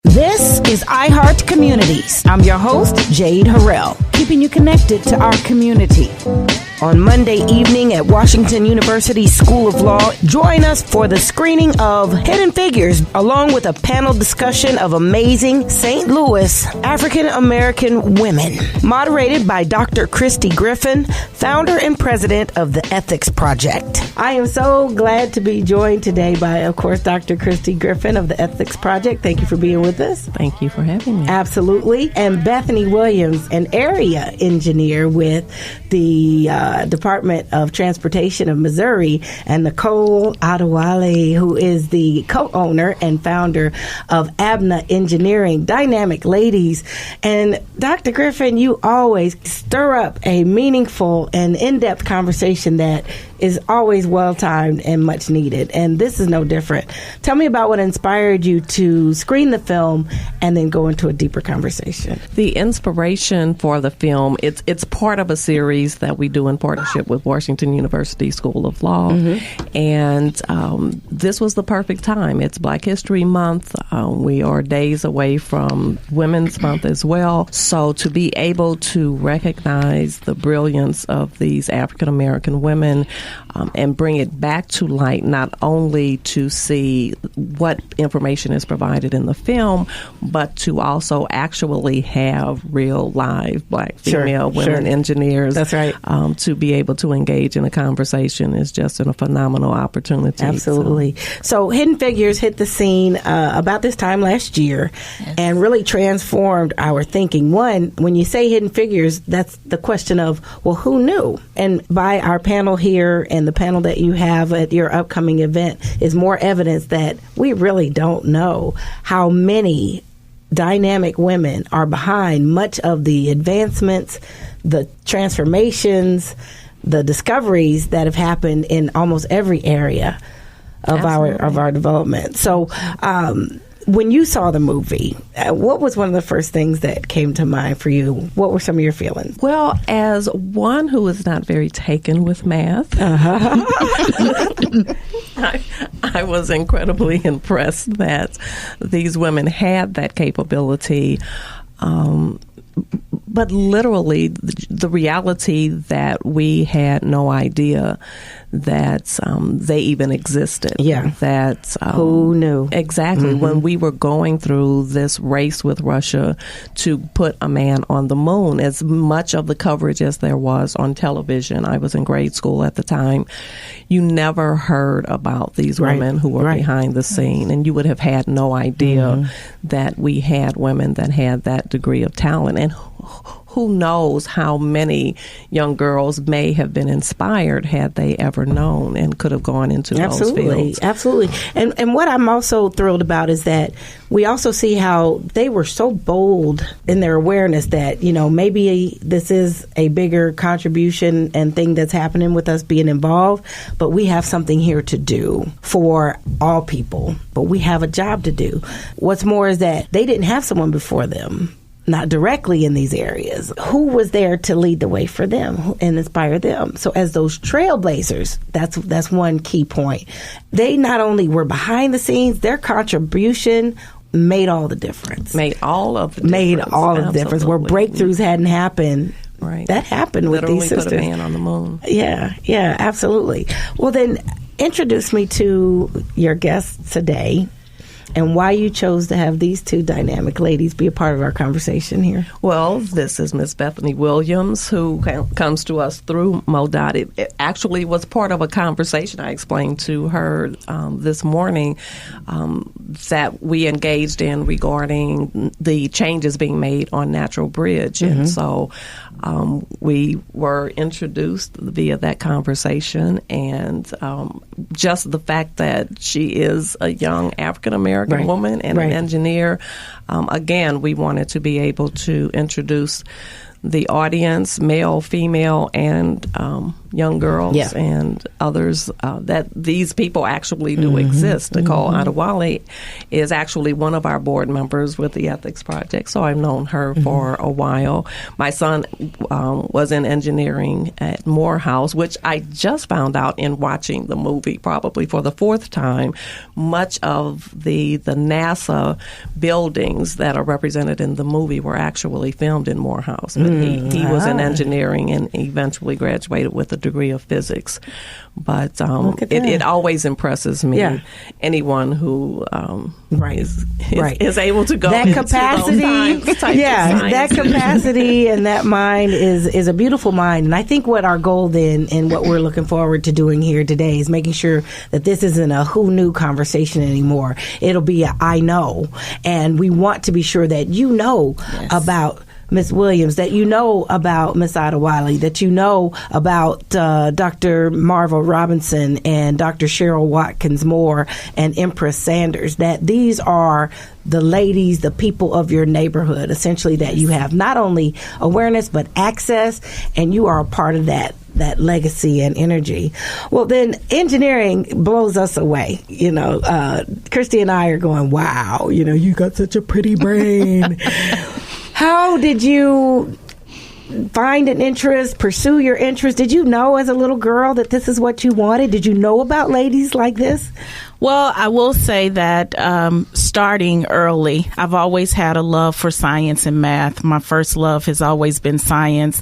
This is iHeart Communities. I'm your host, Jade Harrell, keeping you connected to our community. On Monday evening at Washington University School of Law, join us for the screening of Hidden Figures, along with a panel discussion of amazing St. Louis African-American women. Moderated by Dr. Christy Griffin, founder and president of the Ethics Project. I am so glad to be joined today by, of course, Dr. Christy Griffin of the Ethics Project. Thank you for being with us. Thank you for having me. Absolutely. And Bethany Williams, an area engineer with the Department of Transportation of Missouri, and Nicole Adewale, who is the co-owner and founder of ABNA Engineering. Dynamic ladies. And Dr. Griffin, you always stir up a meaningful and in-depth conversation that is always well-timed and much needed. And this is no different. Tell me about what inspired you to screen the film and then go into a deeper conversation. The inspiration for the film, it's part of a series that we do in partnership with Washington University School of Law. Mm-hmm. And this was the perfect time. It's Black History Month. We are days away from Women's Month as well. So to be able to recognize the brilliance of these African American women and bring it back to light, not only to see what information is provided in the film, but to also actually have real live Black female women engineers. That's right. To be able to engage in a conversation is just a phenomenal opportunity. Absolutely. So Hidden Figures hit the scene about this time last year and really transformed our thinking. One, when you say Hidden Figures, that's the question of, well, who knew? And by our panel here and the panel that you have at your upcoming event is more evidence that we really don't know how many dynamic women are behind much of the advancements, the transformations, the discoveries that have happened in almost every area of our development. So when you saw the movie, what was one of the first things that came to mind for you? What were some of your feelings? Well, as one who is not very taken with math, I was incredibly impressed that these women had that capability. But literally, the reality that we had no idea that they even existed. Yeah. That who knew? Exactly. Mm-hmm. When we were going through this race with Russia to put a man on the moon, as much of the coverage as there was on television, I was in grade school at the time, you never heard about these women who were behind the scene, and you would have had no idea that we had women that had that degree of talent. And who knows how many young girls may have been inspired had they ever known and could have gone into those fields. Absolutely. And what I'm also thrilled about is that we also see how they were so bold in their awareness that, you know, maybe this is a bigger contribution and thing that's happening with us being involved, but we have something here to do for all people. But we have a job to do. What's more is that they didn't have someone before them, not directly in these areas. Who was there to lead the way for them and inspire them? So as those trailblazers, that's one key point. They not only were behind the scenes, their contribution made all the difference. Made all of the difference. Where breakthroughs hadn't happened. Right. That happened with these sisters. Literally put a man on the moon. Yeah, absolutely. Well, then introduce me to your guests today and why you chose to have these two dynamic ladies be a part of our conversation here. Well, this is Miss Bethany Williams, who comes to us through MoDOT. It actually was part of a conversation I explained to her this morning that we engaged in regarding the changes being made on Natural Bridge. Mm-hmm. And so we were introduced via that conversation, and just the fact that she is a young African-American woman and an engineer, again, we wanted to be able to introduce the audience, male, female, and young girls and others, that these people actually do exist. Nicole Adewale is actually one of our board members with the Ethics Project, so I've known her for a while. My son was in engineering at Morehouse, which I just found out in watching the movie, probably for the fourth time. Much of the NASA buildings that are represented in the movie were actually filmed in Morehouse. But he was in engineering and eventually graduated with a degree of physics. But it always impresses me, anyone who is able to go that into capacity, those that capacity and that mind is a beautiful mind. And I think what our goal then and what we're looking forward to doing here today is making sure that this isn't a who knew conversation anymore. It'll be a I know. And we want to be sure that you know about Ms. Williams, that you know about Ms. Adewale, that you know about Dr. Marva Robinson and Dr. Cheryl Watkins Moore and Empress Sanders, that these are the ladies, the people of your neighborhood, essentially, that you have not only awareness but access, and you are a part of that legacy and energy. Well, then engineering blows us away. Christy and I are going, wow, you got such a pretty brain. How did you find an interest, pursue your interest? Did you know as a little girl that this is what you wanted? Did you know about ladies like this? Well, I will say that starting early, I've always had a love for science and math. My first love has always been science.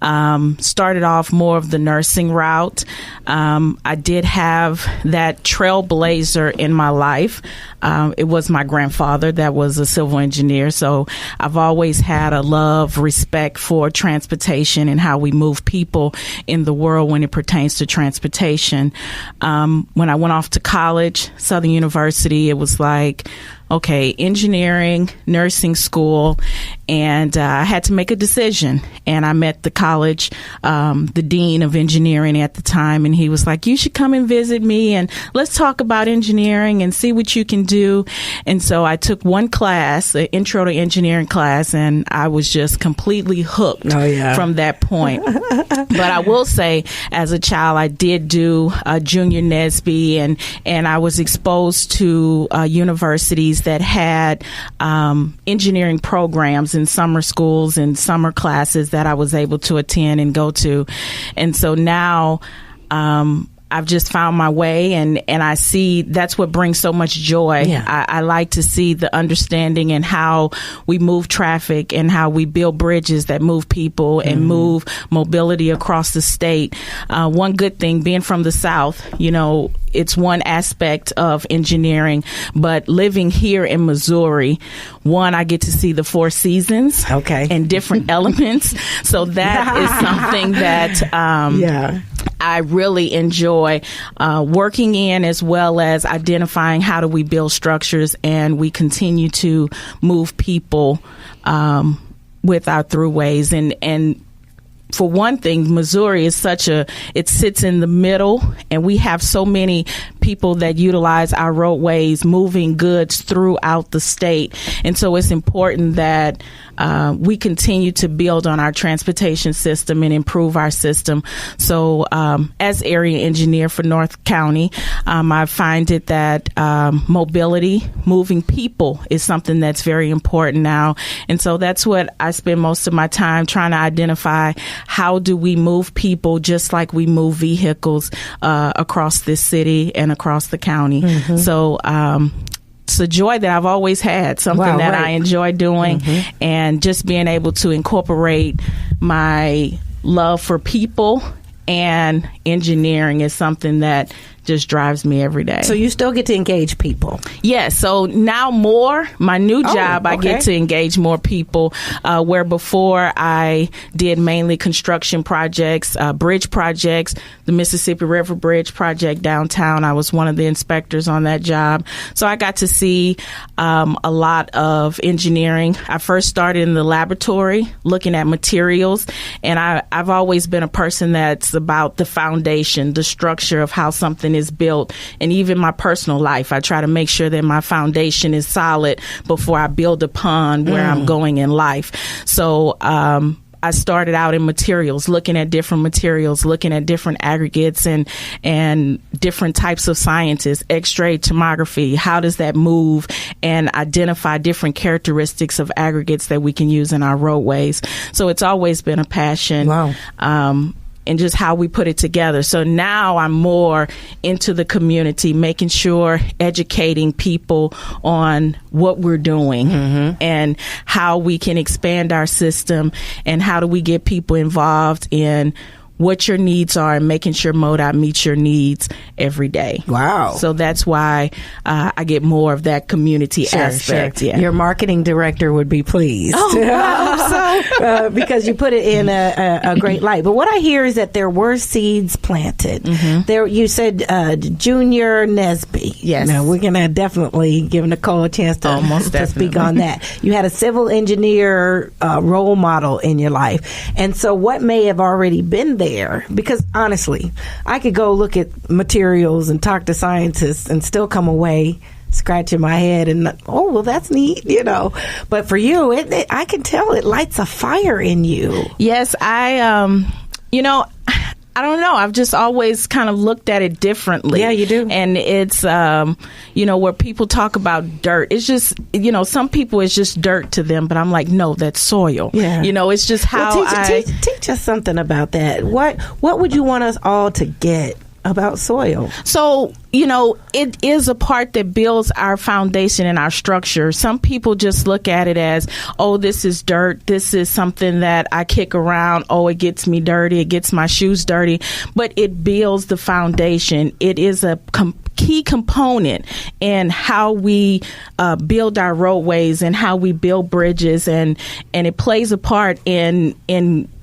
Started off more of the nursing route. I did have that trailblazer in my life. It was my grandfather that was a civil engineer. So I've always had a love, respect for transportation and how we move people in the world when it pertains to transportation. When I went off to college, Southern University, it was like, okay, engineering, nursing school, and I had to make a decision. And I met the college, the dean of engineering at the time, and he was like, you should come and visit me and let's talk about engineering and see what you can do. And so I took one class, an intro to engineering class, and I was just completely hooked from that point. But I will say, as a child, I did do junior NSBE, and I was exposed to universities that had engineering programs in summer schools and summer classes that I was able to attend and go to. And so now I've just found my way, and I see that's what brings so much joy. Yeah. I like to see the understanding and how we move traffic and how we build bridges that move people and move mobility across the state. One good thing, being from the South, it's one aspect of engineering, but living here in Missouri, I get to see the four seasons and different elements. So that is something that I really enjoy working in, as well as identifying how do we build structures and we continue to move people with our throughways. And for one thing, Missouri is it sits in the middle, and we have so many people that utilize our roadways moving goods throughout the state. And so it's important that we continue to build on our transportation system and improve our system. So as area engineer for North County, I find it that mobility, moving people, is something that's very important now. And so that's what I spend most of my time trying to identify. How do we move people just like we move vehicles across this city and across the county? So it's a joy that I've always had, something that I enjoy doing, and just being able to incorporate my love for people and engineering is something that just drives me every day. So you still get to engage people? Yes. So now my new job, I get to engage more people, where before I did mainly construction projects, bridge projects, the Mississippi River Bridge project downtown. I was one of the inspectors on that job. So I got to see a lot of engineering. I first started in the laboratory looking at materials, and I've always been a person that's about the foundation, the structure of how something is built. And even my personal life, I try to make sure that my foundation is solid before I build upon where I'm going in life. So I started out in materials, looking at different materials, looking at different aggregates and different types of sciences, X-ray, tomography. How does that move and identify different characteristics of aggregates that we can use in our roadways? So it's always been a passion. Wow. And just how we put it together. So now I'm more into the community, making sure educating people on what we're doing and how we can expand our system and how do we get people involved in what your needs are and making sure MoDOT meets your needs every day. Wow. So that's why I get more of that community aspect. Sure. Yeah. Your marketing director would be pleased. Oh, I hope so. Because you put it in a great light. But what I hear is that there were seeds planted. There, you said Junior Nesby. Yes. Now, we're going to definitely give Nicole a chance to speak on that. You had a civil engineer role model in your life. And so what may have already been there? Because honestly, I could go look at materials and talk to scientists and still come away scratching my head and, oh, well, that's neat, you know. But for you, I can tell it lights a fire in you. Yes, I don't know. I've just always kind of looked at it differently. Yeah, you do. And it's, where people talk about dirt, it's just, some people it's just dirt to them, but I'm like, no, that's soil. Yeah. It's just how teach us something about that. What would you want us all to get about soil? So, it is a part that builds our foundation and our structure. Some people just look at it as, oh, this is dirt. This is something that I kick around. Oh, it gets me dirty. It gets my shoes dirty. But it builds the foundation. It is a key component in how we build our roadways and how we build bridges, and it plays a part in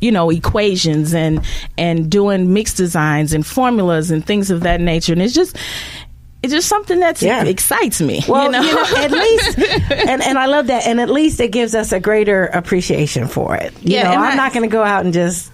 equations and doing mixed designs and formulas and things of that nature. And it's just something that excites me. Well, at least, and I love that, and at least it gives us a greater appreciation for it. I'm not going to go out and just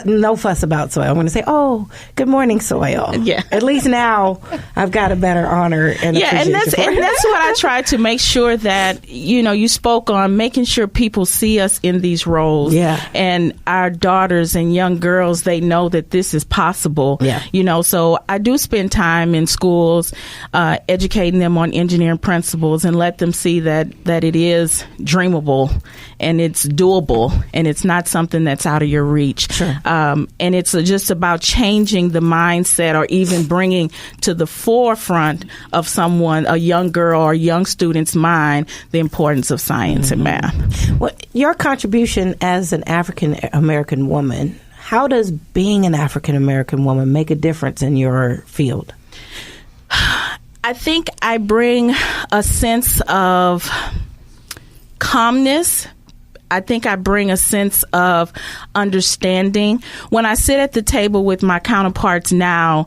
no fuss about soil. I'm going to say, oh, good morning, soil. Yeah. At least now I've got a better honor and appreciation for it. And that's what I try to make sure that, you spoke on making sure people see us in these roles. Yeah. And our daughters and young girls, they know that this is possible. Yeah. So I do spend time in schools educating them on engineering principles and let them see that it is dreamable and it's doable and it's not something that's out of your reach. Sure. And it's just about changing the mindset or even bringing to the forefront of someone, a young girl or young student's mind, the importance of science and math. Well, your contribution as an African American woman, how does being an African American woman make a difference in your field? I think I bring a sense of calmness. I think I bring a sense of understanding. When I sit at the table with my counterparts now,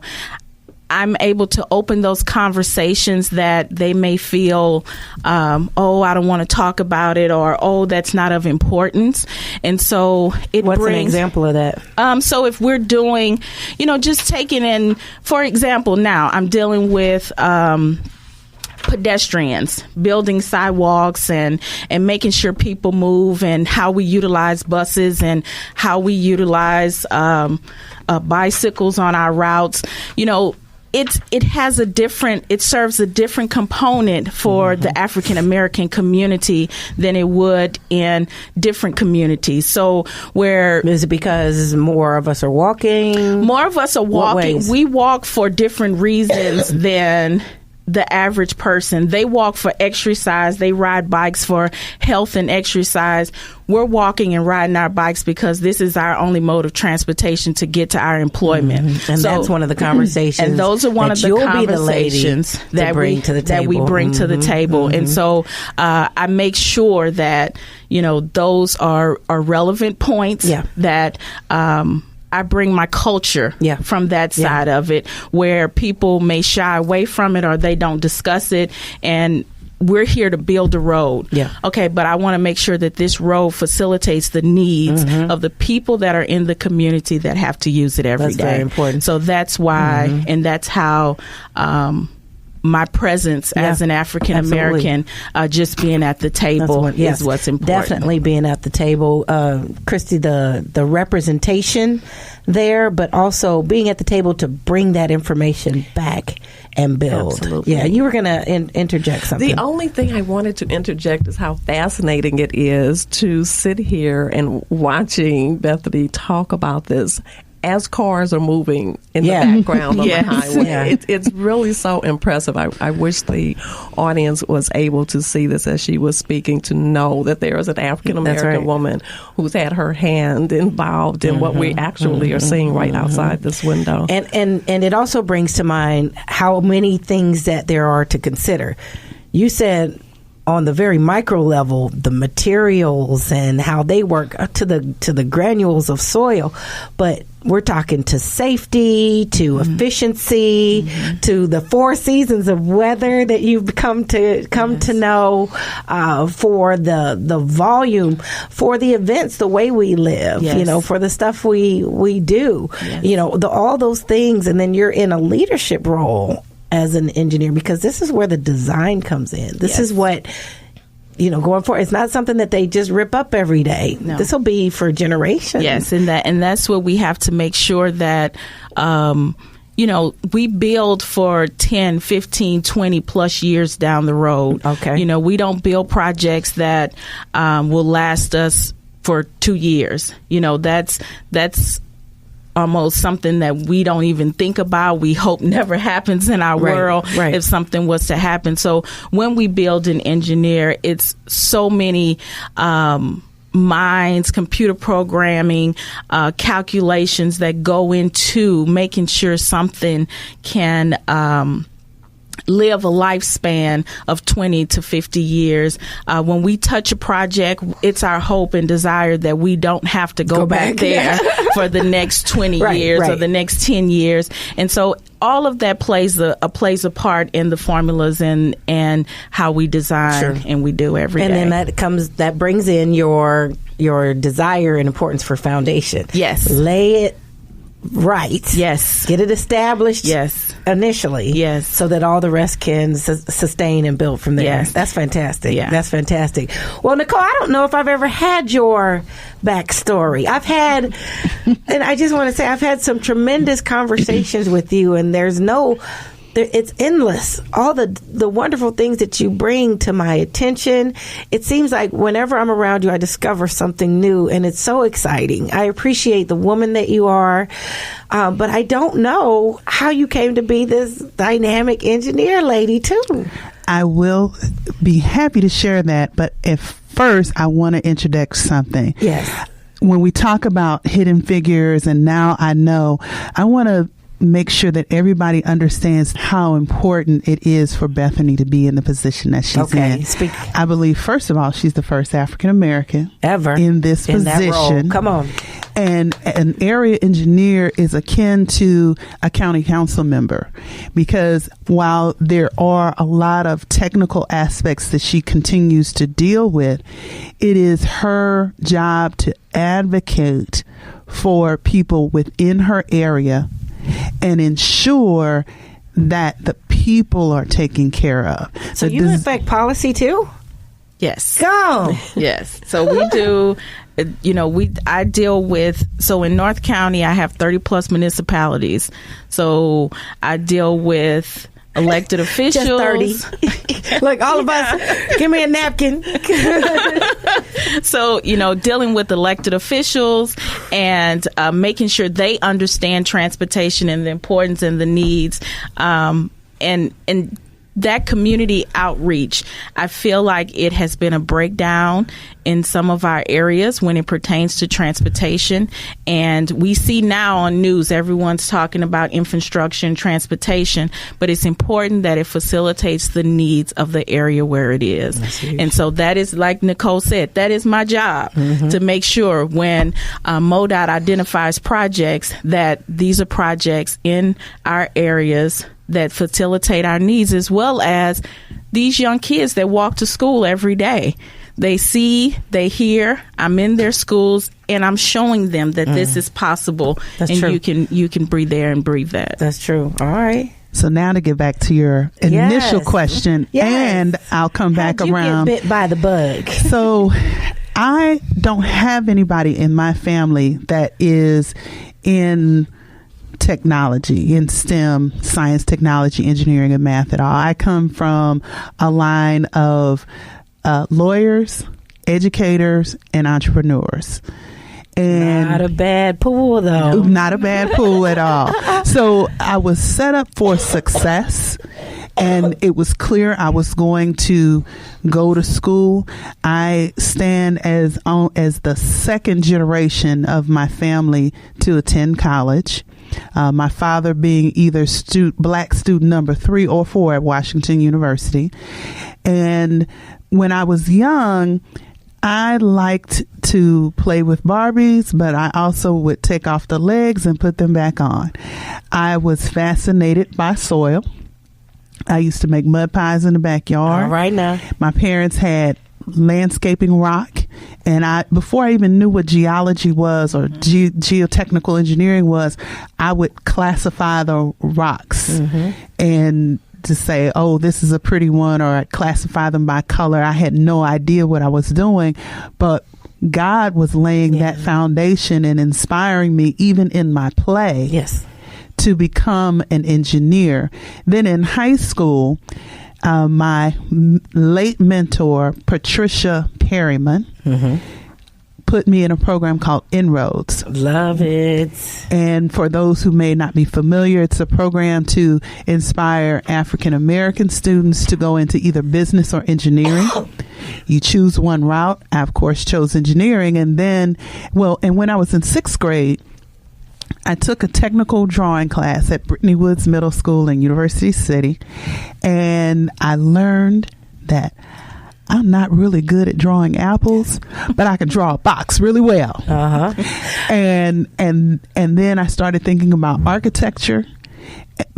I'm able to open those conversations that they may feel, oh, I don't want to talk about it, or, oh, that's not of importance. And so What's an example of that? So if we're doing, just taking in, for example, now I'm dealing with pedestrians, building sidewalks and making sure people move, and how we utilize buses and how we utilize bicycles on our routes. It serves a different component for the African American community than it would in different communities. So where is it because more of us are walking? More of us are walking. We walk for different reasons than the average person. They walk for exercise. They ride bikes for health and exercise. We're walking and riding our bikes because this is our only mode of transportation to get to our employment. And so that's one of the conversations. And those are one of the conversations that we bring to the table. And so I make sure that, those are relevant points that I bring my culture from that side of it, where people may shy away from it or they don't discuss it. And we're here to build a road. Okay, but I want to make sure that this road facilitates the needs of the people that are in the community that have to use it every day. That's very important. So that's why, and that's how my presence as an African American, just being at the table is what's important. Definitely being at the table, Christy. The representation there, but also being at the table to bring that information back and build. Absolutely. Yeah, you were going to interject something. The only thing I wanted to interject is how fascinating it is to sit here and watching Bethany talk about this as cars are moving in the background on the highway. It's really so impressive. I wish the audience was able to see this as she was speaking, to know that there is an African-American woman who's had her hand involved in what we actually are seeing right outside this window. And it also brings to mind how many things that there are to consider. You said on the very micro level, the materials and how they work to the granules of soil, but we're talking to safety, to efficiency, to the 4 seasons of weather that you've come to know, for the volume, for the events, the way we live, for the stuff we do, all those things, and then you're in a leadership role as an engineer, because this is where the design comes in. This is what, going forward. It's not something that they just rip up every day. No. This will be for generations. Yes, and that's what we have to make sure that, we build for 10, 15, 20 plus years down the road. Okay. We don't build projects that will last us for 2 years. That's almost something that we don't even think about. We hope never happens in our world if something was to happen. So when we build and engineer, it's so many minds, computer programming, calculations that go into making sure something can live a lifespan of 20 to 50 years. When we touch a project, it's our hope and desire that we don't have to go back there for the next 20 years or the next 10 years. And so all of that plays a part in the formulas and how we design and we do every day. And then that brings in your desire and importance for foundation. Yes. Lay it right. Yes. Get it established. Yes. Initially. Yes. So that all the rest can sustain and build from there. Yes. That's fantastic. Yeah. That's fantastic. Well, Nicole, I don't know if I've ever had your backstory. And I just want to say, I've had some tremendous conversations with you, and it's endless. All the wonderful things that you bring to my attention. It seems like whenever I'm around you, I discover something new, and it's so exciting. I appreciate the woman that you are, but I don't know how you came to be this dynamic engineer lady, too. I will be happy to share that, but first, I want to introduce something. Yes. When we talk about Hidden Figures, and now I know, I want to make sure that everybody understands how important it is for Bethany to be in the position that she's in. I believe, first of all, she's the first African American ever in this position. That role. Come on. And an area engineer is akin to a county council member, because while there are a lot of technical aspects that she continues to deal with, it is her job to advocate for people within her area and ensure that the people are taken care of. So you affect policy too? Yes. Go. Yes. So we do, I deal with, so in North County, I have 30 plus municipalities. So I deal with elected officials. Just 30. Like all of us, give me a napkin. So, dealing with elected officials and making sure they understand transportation and the importance and the needs, and that community outreach, I feel like it has been a breakdown in some of our areas when it pertains to transportation. And we see now on news, everyone's talking about infrastructure and transportation, but it's important that it facilitates the needs of the area where it is. And so that is, like Nicole said, that is my job, to make sure when MoDOT identifies projects, that these are projects in our areas that facilitate our needs, as well as these young kids that walk to school every day. They see, they hear, I'm in their schools, and I'm showing them that this is possible. That's and true. you can be there and breathe that. That's true. All right. So now to get back to your initial question, and I'll come back around. You get bit by the bug? So I don't have anybody in my family that is in technology, in STEM, science, technology, engineering, and math at all. I come from a line of lawyers, educators, and entrepreneurs. And not a bad pool, though. Not a bad pool at all. So I was set up for success, and it was clear I was going to go to school. I stand as the second generation of my family to attend college. My father being either black student number 3 or 4 at Washington University. And when I was young, I liked to play with Barbies, but I also would take off the legs and put them back on. I was fascinated by soil. I used to make mud pies in the backyard. All right now. My parents had landscaping rock, and before I even knew what geology was or geotechnical engineering was, I would classify the rocks and to say, oh, this is a pretty one, or I'd classify them by color. I had no idea what I was doing, but God was laying that foundation and inspiring me even in my play to become an engineer. Then in high school, my late mentor, Patricia Perryman, put me in a program called Inroads. Love it. And for those who may not be familiar, it's a program to inspire African American students to go into either business or engineering. You choose one route. I, of course, chose engineering. And then, and when I was in 6th grade, I took a technical drawing class at Brittany Woods Middle School in University City, and I learned that I'm not really good at drawing apples, but I can draw a box really well. And then I started thinking about architecture.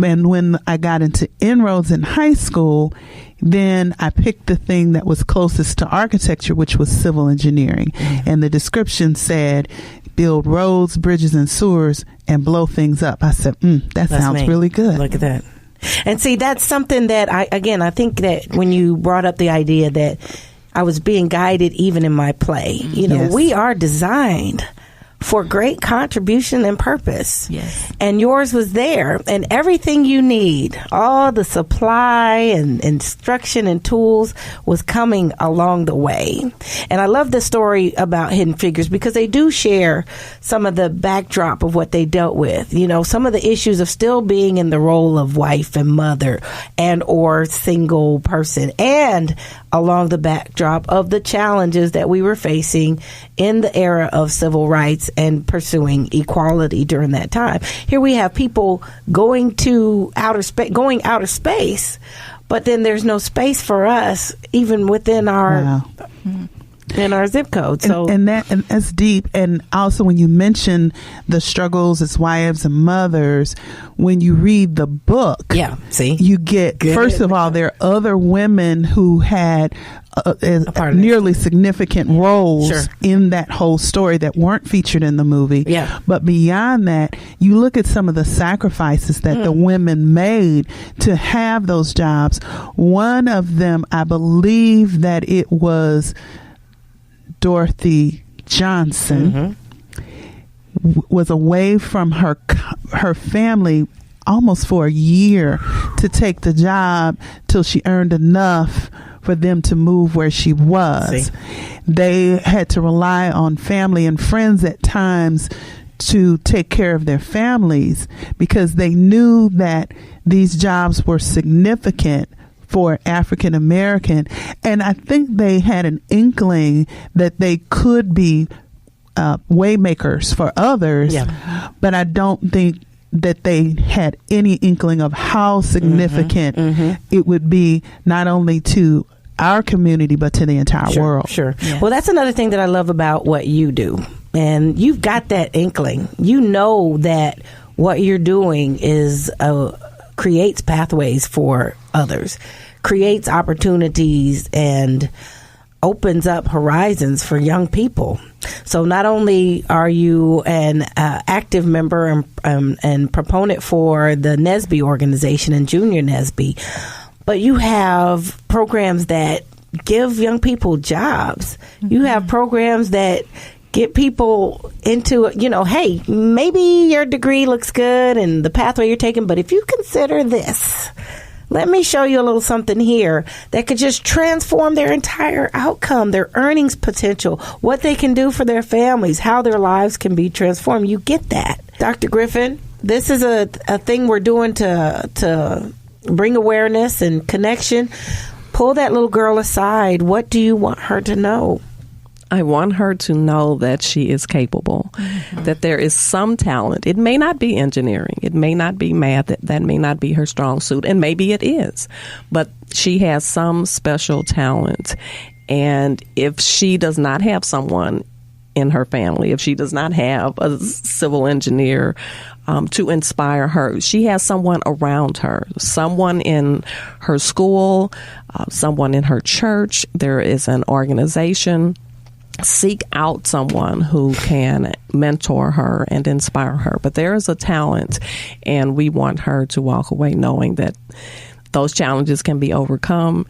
And when I got into Inroads in high school, then I picked the thing that was closest to architecture, which was civil engineering. And the description said, build roads, bridges, and sewers, and blow things up. I said, that sounds really good. Look at that. And see, that's something that I think that when you brought up the idea that I was being guided even in my play, we are designed for great contribution and purpose. Yes. And yours was there, and everything you need, all the supply and instruction and tools was coming along the way. And I love the story about Hidden Figures because they do share some of the backdrop of what they dealt with. Some of the issues of still being in the role of wife and mother and or single person, and along the backdrop of the challenges that we were facing in the era of civil rights and pursuing equality during that time. Here we have people going outer space, but then there's no space for us even within our in our zip code. So and that's deep. And also when you mention the struggles as wives and mothers, when you read the book, you get first of all, there are other women who had nearly significant roles in that whole story that weren't featured in the movie. But beyond that, you look at some of the sacrifices that the women made to have those jobs. One of them, I believe that it was Dorothy Johnson, was away from her family almost for a year to take the job till she earned enough for them to move where she was. They had to rely on family and friends at times to take care of their families because they knew that these jobs were significant for African American, and I think they had an inkling that they could be waymakers for others, but I don't think that they had any inkling of how significant it would be, not only to our community but to the entire world. Yes. Well, that's another thing that I love about what you do, and you've got that inkling. You know that what you're doing is creates pathways for others, creates opportunities and opens up horizons for young people. So not only are you an active member and proponent for the NSBE organization and Junior NSBE, but you have programs that give young people jobs. Mm-hmm. You have programs that get people into, hey, maybe your degree looks good and the pathway you're taking, but if you consider this, let me show you a little something here that could just transform their entire outcome, their earnings potential, what they can do for their families, how their lives can be transformed. You get that. Dr. Griffin, this is a thing we're doing to bring awareness and connection. Pull that little girl aside. What do you want her to know? I want her to know that she is capable, that there is some talent. It may not be engineering. It may not be math. That may not be her strong suit, and maybe it is. But she has some special talent. And if she does not have someone in her family, if she does not have a civil engineer to inspire her, she has someone around her, someone in her school, someone in her church. There is an organization. Seek out someone who can mentor her and inspire her. But there is a talent, and we want her to walk away knowing that those challenges can be overcome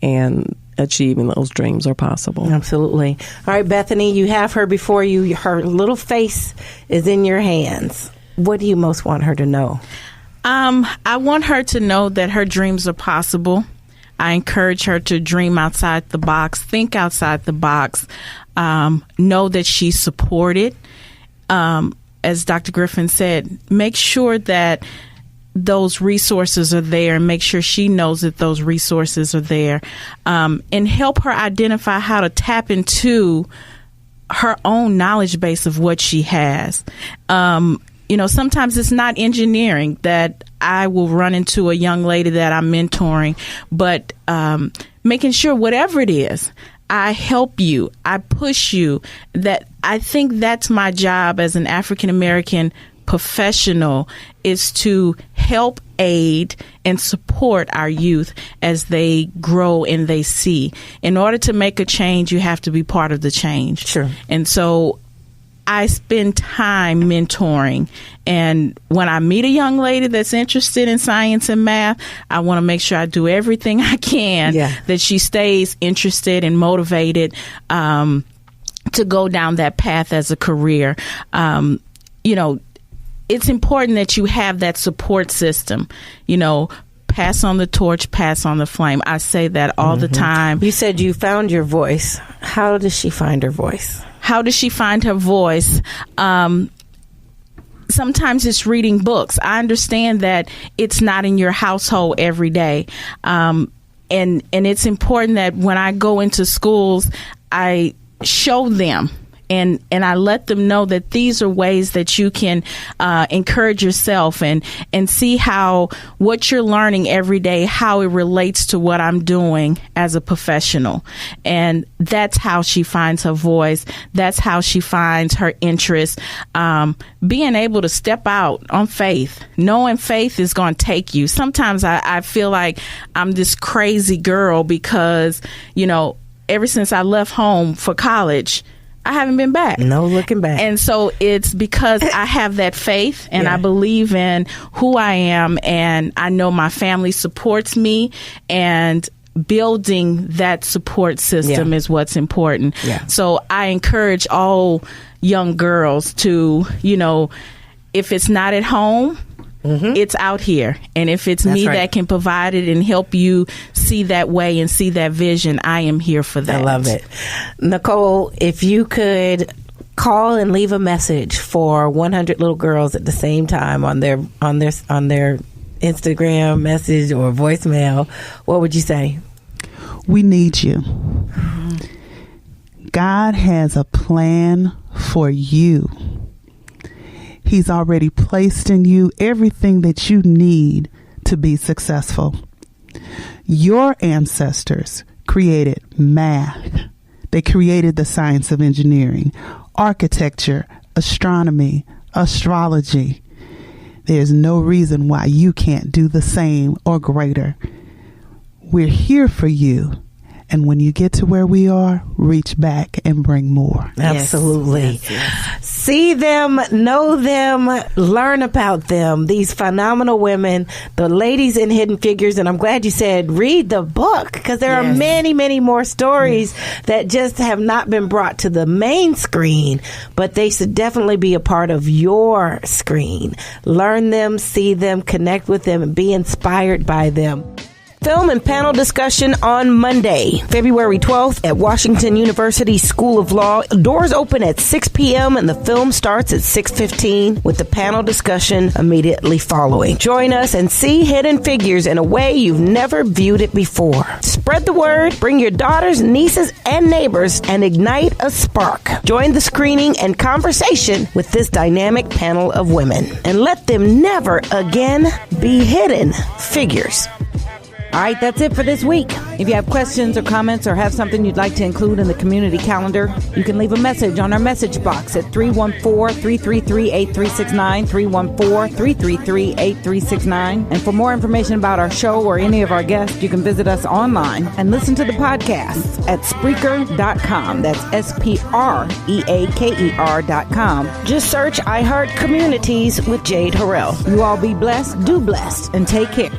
and achieving those dreams are possible. Absolutely. All right, Bethany, you have her before you. Her little face is in your hands. What do you most want her to know? I want her to know that her dreams are possible. I encourage her to dream outside the box, think outside the box, know that she's supported. As Dr. Griffin said, make sure that those resources are there and make sure she knows that those resources are there, and help her identify how to tap into her own knowledge base of what she has. Sometimes it's not engineering that I will run into a young lady that I'm mentoring, but making sure whatever it is, I help you, I push you. That I think that's my job as an African American professional, is to help, aid, and support our youth as they grow and they see. In order to make a change, you have to be part of the change. Sure. And so I spend time mentoring, and when I meet a young lady that's interested in science and math, I want to make sure I do everything I can that she stays interested and motivated to go down that path as a career. It's important that you have that support system, pass on the torch, pass on the flame. I say that all the time. You said you found your voice. How does she find her voice? How does she find her voice? Sometimes it's reading books. I understand that it's not in your household every day. And it's important that when I go into schools, I show them and I let them know that these are ways that you can encourage yourself and see how what you're learning every day, how it relates to what I'm doing as a professional. And that's how she finds her voice. That's how she finds her interest. Being able to step out on faith, knowing faith is going to take you. Sometimes I feel like I'm this crazy girl because, ever since I left home for college, I haven't been back. No looking back. And so it's because I have that faith and I believe in who I am, and I know my family supports me, and building that support system is what's important. Yeah. So I encourage all young girls to, if it's not at home, it's out here. And if it's me that can provide it and help you see that way and see that vision, I am here for that. I love it. Nicole, if you could call and leave a message for 100 little girls at the same time on their Instagram message or voicemail, what would you say? We need you. God has a plan for you. He's already placed in you everything that you need to be successful. Your ancestors created math. They created the science of engineering, architecture, astronomy, astrology. There's no reason why you can't do the same or greater. We're here for you, And when you get to where we are, reach back and bring more. Absolutely. Yes. See them, know them, learn about them. These phenomenal women, the ladies in Hidden Figures. And I'm glad you said read the book, because there are many, many more stories that just have not been brought to the main screen, but they should definitely be a part of your screen. Learn them, see them, connect with them, and be inspired by them. Film and panel discussion on Monday, February 12th at Washington University School of Law. Doors open at 6 p.m. and the film starts at 6:15 with the panel discussion immediately following. Join us and see Hidden Figures in a way you've never viewed it before. Spread the word, bring your daughters, nieces, and neighbors, and ignite a spark. Join the screening and conversation with this dynamic panel of women, and let them never again be hidden figures. All right, that's it for this week. If you have questions or comments or have something you'd like to include in the community calendar, you can leave a message on our message box at 314-333-8369, 314-333-8369. And for more information about our show or any of our guests, you can visit us online and listen to the podcasts at Spreaker.com. That's Spreaker.com. Just search iHeart Communities with Jade Harrell. You all be blessed, do blessed, and take care.